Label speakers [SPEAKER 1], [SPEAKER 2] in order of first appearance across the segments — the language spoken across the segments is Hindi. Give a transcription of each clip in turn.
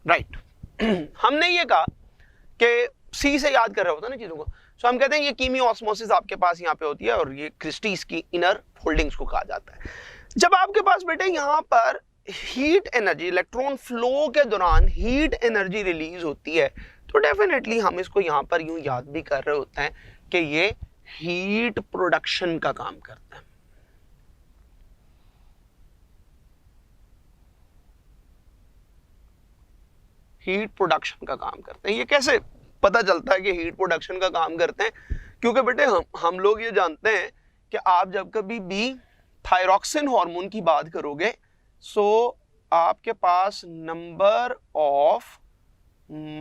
[SPEAKER 1] राइट हमने ये कहा कि सी से याद कर रहे होता है ना चीजों को, सो हम कहते हैं ये कीमियो ऑस्मोसिस आपके पास यहाँ पे होती है और ये क्रिस्टीज की इनर फोल्डिंग्स को कहा जाता है। जब आपके पास बेटे यहाँ पर हीट एनर्जी, इलेक्ट्रॉन फ्लो के दौरान हीट एनर्जी रिलीज होती है, तो डेफिनेटली हम इसको यहाँ पर यूं याद भी कर रहे होते हैं कि ये हीट प्रोडक्शन का काम करता है। हीट प्रोडक्शन का काम करते हैं। ये कैसे पता चलता है कि हीट प्रोडक्शन का काम करते हैं? क्योंकि बेटे हम लोग ये जानते हैं कि आप जब कभी भी थायरॉक्सिन हार्मोन की बात करोगे, सो आपके पास number of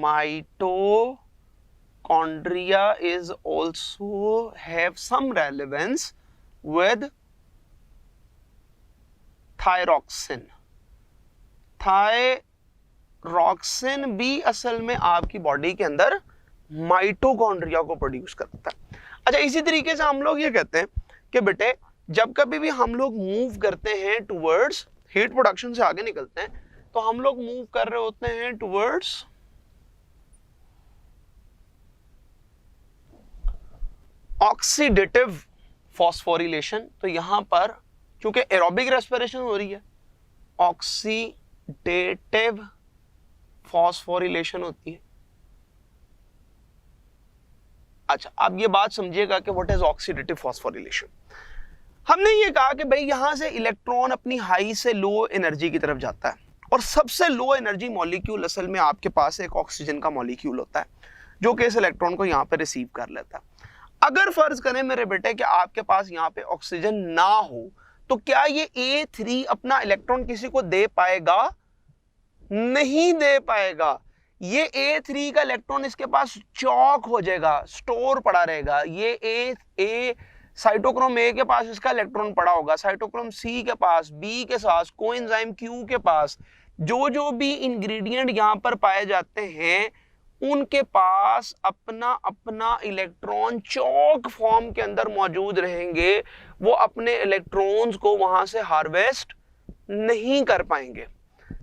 [SPEAKER 1] mitochondria is also have some relevance with thyroxine. Thyroxine भी असल में आपकी बॉडी के अंदर माइटोकॉन्ड्रिया को प्रोड्यूस करता है। अच्छा, इसी तरीके से हम लोग ये कहते हैं कि बेटे जब कभी भी हम लोग मूव करते हैं टुवर्ड्स हीट प्रोडक्शन से आगे निकलते हैं, तो हम लोग मूव कर रहे होते हैं टुवर्ड्स ऑक्सीडेटिव फॉस्फोरिलेशन। तो यहां पर क्योंकि एरोबिक रेस्पिरेशन हो रही है, ऑक्सीडेटिव फॉस्फोरिलेशन होती है। अच्छा, अब ये बात समझिएगा कि व्हाट इज ऑक्सीडेटिव फॉस्फोरिलेशन। हमने ये कहा कि भाई यहां से इलेक्ट्रॉन अपनी हाई से लो एनर्जी की तरफ जाता है और सबसे लो एनर्जी मॉलिक्यूल असल में आपके पास एक ऑक्सीजन का मॉलिक्यूल होता है जो कि इस इलेक्ट्रॉन को यहां पे रिसीव कर लेता है। अगर फर्ज करें मेरे बेटे कि आपके पास यहां पे ऑक्सीजन ना हो, तो क्या ये A3 अपना इलेक्ट्रॉन किसी को दे पाएगा? नहीं दे पाएगा। ये A3 का इलेक्ट्रॉन इसके पास चौक हो जाएगा, स्टोर पड़ा रहेगा। ये साइटोक्रोम A के पास इसका इलेक्ट्रॉन पड़ा होगा, साइटोक्रोम C के पास, B के साथ, कोएंजाइम Q के पास, जो भी इंग्रेडिएंट यहां पर पाए जाते हैं उनके पास अपना अपना इलेक्ट्रॉन चौक फॉर्म के अंदर मौजूद रहेंगे। वो अपने इलेक्ट्रॉन्स को वहां से हार्वेस्ट नहीं कर पाएंगे,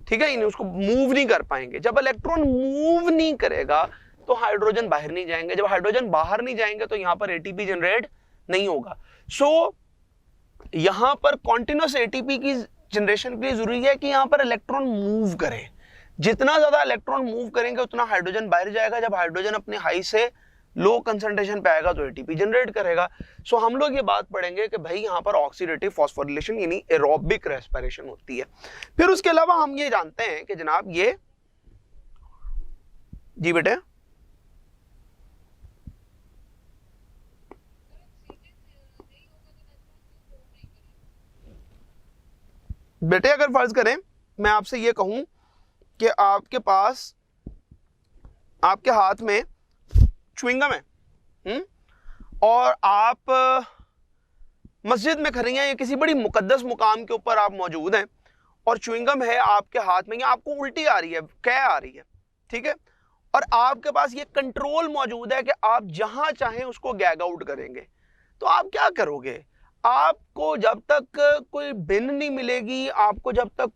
[SPEAKER 1] ठीक है, उसको मूव नहीं कर पाएंगे। जब इलेक्ट्रॉन मूव नहीं करेगा तो हाइड्रोजन बाहर नहीं जाएंगे, जब हाइड्रोजन बाहर नहीं जाएंगे तो यहां पर एटीपी जनरेट नहीं होगा। सो यहां पर कॉन्टिन्यूस एटीपी की जनरेशन के लिए जरूरी है कि यहां पर इलेक्ट्रॉन मूव करें। जितना ज्यादा इलेक्ट्रॉन मूव करेंगे उतना हाइड्रोजन बाहर जाएगा। जब हाइड्रोजन अपने हाई से लो कंसंट्रेशन पे आएगा तो एटीपी जनरेट करेगा। सो हम लोग ये बात पढ़ेंगे कि भाई यहां पर ऑक्सीडेटिव फॉस्फोरिलेशन यानी एरोबिक रेस्पिरेशन होती है। फिर उसके अलावा हम ये जानते हैं कि जनाब ये जी बेटे बेटे अगर फर्ज करें मैं आपसे ये कहूं कि आपके पास आपके हाथ में च्युइंगम है और आप मस्जिद में खड़े हैं या किसी बड़ी मुकद्दस मुकाम के ऊपर आप मौजूद हैं और च्युइंगम है आपके हाथ में, या आपको उल्टी आ रही है, कै आ रही है, ठीक है, और आपके पास ये कंट्रोल मौजूद है कि आप जहां चाहें उसको गैग आउट करेंगे, तो आप क्या करोगे? आपको जब तक कोई बिन नहीं मिलेगी, आपको जब तक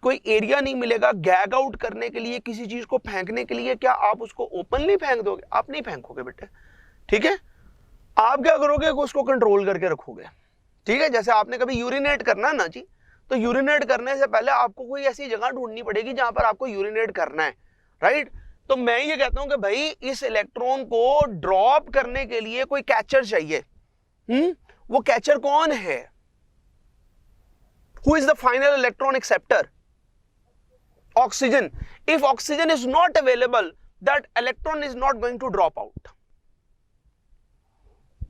[SPEAKER 1] कोई एरिया नहीं मिलेगा गैग आउट करने के लिए, किसी चीज को फेंकने के लिए, क्या आप उसको ओपनली फेंक दोगे? आप नहीं फेंकोगे बेटे, ठीक है। आप क्या करोगे? उसको कंट्रोल करके रखोगे, ठीक है। जैसे आपने कभी यूरिनेट करना है ना जी, तो यूरिनेट करने से पहले आपको कोई ऐसी जगह ढूंढनी पड़ेगी जहां पर आपको यूरिनेट करना है, राइट। तो मैं ये कहता हूं कि भाई इस इलेक्ट्रॉन को ड्रॉप करने के लिए कोई कैचर चाहिए। वो कैचर कौन है? Who is the final electron acceptor? Oxygen. If oxygen is not available, that electron is not going to drop out.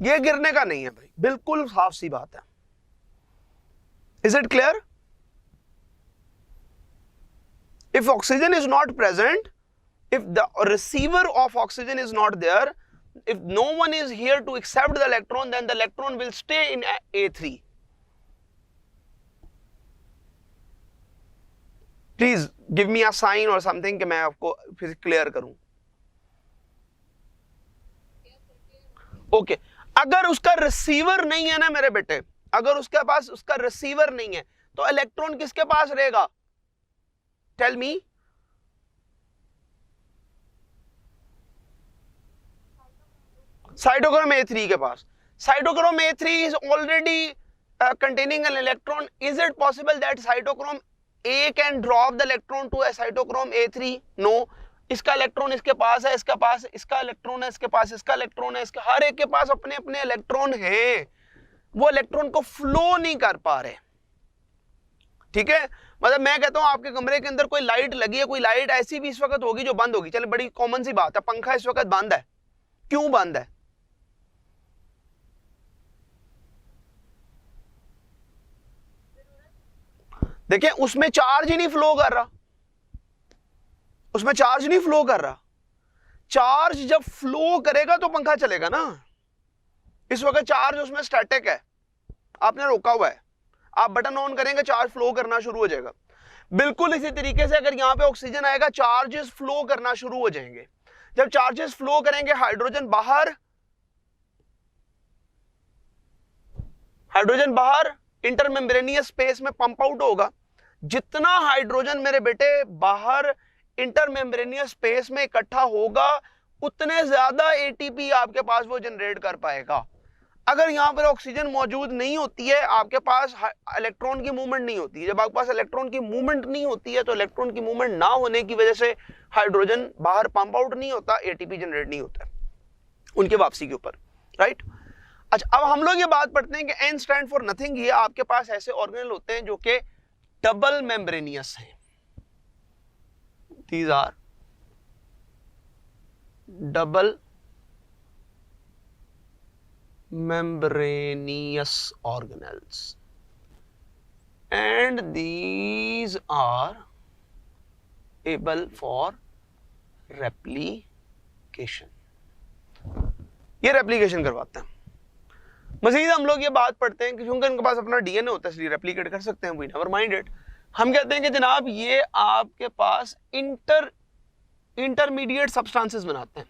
[SPEAKER 1] ये गिरने का नहीं है भाई, बिल्कुल साफ सी बात है। Is it clear? If oxygen is not present, if the receiver of oxygen is not there, if no one is here to accept the electron, then the electron will stay in A3. Please give me a sign और समथिंग कि मैं आपको फिर क्लियर करूं। ओके, अगर उसका रिसीवर नहीं है ना मेरे बेटे, अगर उसके पास उसका रिसीवर नहीं है तो इलेक्ट्रॉन किसके पास रहेगा? Tell me. साइटोक्रोम A3 के पास, cytochrome A3 is already containing an electron. Is it possible that cytochrome A can drop the electron to a cytochrome A3? No. इसका इलेक्ट्रॉन इसके पास है, इसके पास इसका इलेक्ट्रॉन है, इसके पास इसका इलेक्ट्रॉन है, इसके हर एक के पास अपने अपने इलेक्ट्रॉन हैं, वो इलेक्ट्रॉन को फ्लो नहीं कर पा रहे। ठीक है, मतलब मैं कहता हूं आपके कमरे के अंदर कोई लाइट लगी है, कोई लाइट ऐसी भी इस वक्त होगी जो बंद होगी, चले बड़ी कॉमन सी बात है, पंखा इस वक्त बंद है, क्यों बंद है? देखिए उसमें चार्ज ही नहीं फ्लो कर रहा, उसमें चार्ज नहीं फ्लो कर रहा। चार्ज जब फ्लो करेगा तो पंखा चलेगा ना। इस वक्त चार्ज उसमें स्टैटिक है, आपने रोका हुआ है, आप बटन ऑन करेंगे चार्ज फ्लो करना शुरू हो जाएगा। बिल्कुल इसी तरीके से अगर यहां पे ऑक्सीजन आएगा, चार्जेस फ्लो करना शुरू हो जाएंगे। जब चार्जेस फ्लो करेंगे, हाइड्रोजन बाहर इंटरमेम्ब्रेनियस स्पेस में पंप आउट होगा। जितना हाइड्रोजन मेरे बेटे बाहर इंटरमेम्ब्रेनियस स्पेस में इकट्ठा होगा, उतने ज्यादा एटीपी आपके पास वो जनरेट कर पाएगा। अगर यहां पर ऑक्सीजन मौजूद नहीं होती है, आपके पास इलेक्ट्रॉन की मूवमेंट नहीं होती है। जब आपके पास इलेक्ट्रॉन की मूवमेंट नहीं होती है, तो इलेक्ट्रॉन की मूवमेंट ना होने की वजह से हाइड्रोजन बाहर पंप आउट नहीं होता, एटीपी जनरेट नहीं होता उनके वापसी के ऊपर, राइट। अच्छा, अब हम लोग ये बात पढ़ते हैं कि एन स्टैंड फॉर नथिंग। ये आपके पास ऐसे ऑर्गेनल होते हैं जो कि डबल मेम्ब्रेनियस हैं। These are double membranous organelles, and these are able for replication. ये रेप्लिकेशन करवाते हैं। मजीद हम लोग ये बात पढ़ते हैं कि क्योंकि इनके पास अपना डीएनए होता है, इसलिए रेप्लिकेट कर सकते हैं। We never mind it. हम कहते हैं कि जनाब ये आपके पास इंटरमीडिएट सब्सटेंसेस बनाते हैं।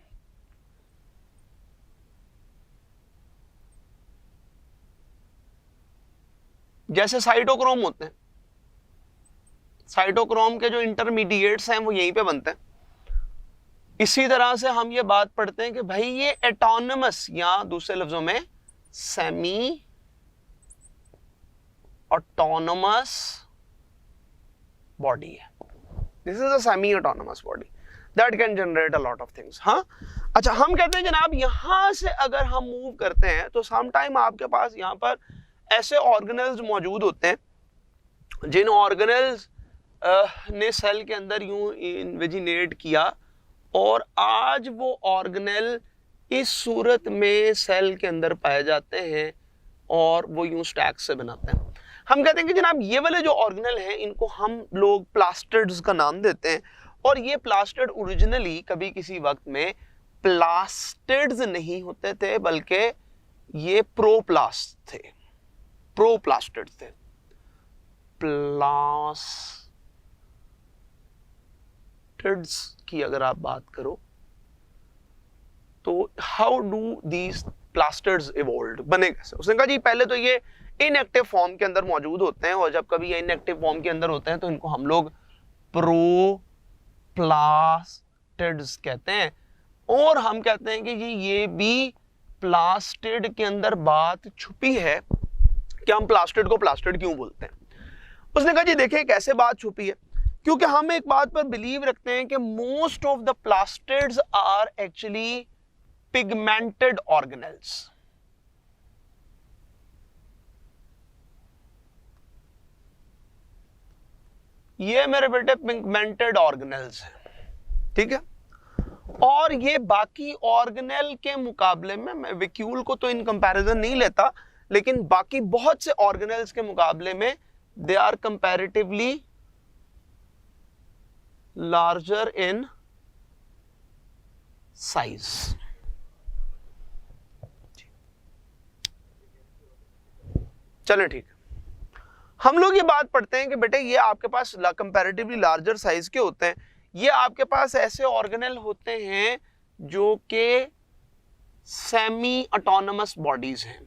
[SPEAKER 1] जैसे साइटोक्रोम होते हैं, साइटोक्रोम के जो इंटरमीडिएट्स हैं वो यहीं पे बनते हैं। इसी तरह से हम ये बात पढ़ते हैं कि भाई ये एटोनमस, या दूसरे लफ्जों में सेमी ऑटोनोमस बॉडी है। This is a semi autonomous body that can generate a lot of things. हाँ, अच्छा, हम कहते हैं जनाब यहां से अगर हम मूव करते हैं तो सम टाइम आपके पास यहां पर ऐसे ऑर्गेनल्स मौजूद होते हैं जिन ऑर्गेनल्स ने सेल के अंदर यूं इन्वेजिनेट किया, और आज वो ऑर्गेनल इस सूरत में सेल के अंदर पाए जाते हैं और वो यूं स्टैक से बनाते हैं। हम कहते हैं कि जनाब ये वाले जो ऑर्गेनल हैं इनको हम लोग प्लास्टिड्स का नाम देते हैं, और ये प्लास्टिड ओरिजिनली कभी किसी वक्त में प्लास्टिड्स नहीं होते थे, बल्कि ये प्रोप्लास्ट थे, प्रोप्लास्टिड्स थे। प्लास्टिड्स की अगर आप बात करो तो how do these plastids evolved, बने कैसे? उसने कहा जी पहले तो ये इनएक्टिव फॉर्म के अंदर मौजूद होते हैं, और जब कभी ये इनएक्टिव फॉर्म के अंदर होते हैं तो इनको हम लोग प्रोप्लास्टिड्स कहते हैं। और हम कहते हैं कि ये भी प्लास्टिड के अंदर बात छुपी है कि हम प्लास्टिड को प्लास्टिड क्यों बोलते हैं। उसने कहा जी देखिए कैसे बात छुपी है, क्योंकि हम एक बात पर बिलीव रखते हैं कि most of the plastids are actually pigmented organelles. ये मेरे बेटे पिगमेंटेड ऑर्गेनल्स हैं, ठीक है। और ये बाकी ऑर्गेनल के मुकाबले में, मैं वैक्यूल को तो इन कंपैरिजन नहीं लेता, लेकिन बाकी बहुत से ऑर्गेनल्स के मुकाबले में they are comparatively larger in size. चलें ठीक है, हम लोग ये बात पढ़ते हैं कि बेटे ये आपके पास कंपैरेटिवली लार्जर साइज के होते हैं। ये आपके पास ऐसे ऑर्गेनल होते हैं जो कि सेमी ऑटोनोमस बॉडीज हैं,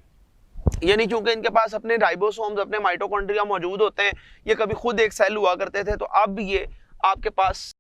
[SPEAKER 1] यानी क्योंकि इनके पास अपने राइबोसोम्स, अपने माइटोकॉन्ड्रिया मौजूद होते हैं। ये कभी खुद एक सेल हुआ करते थे, तो अब ये आपके पास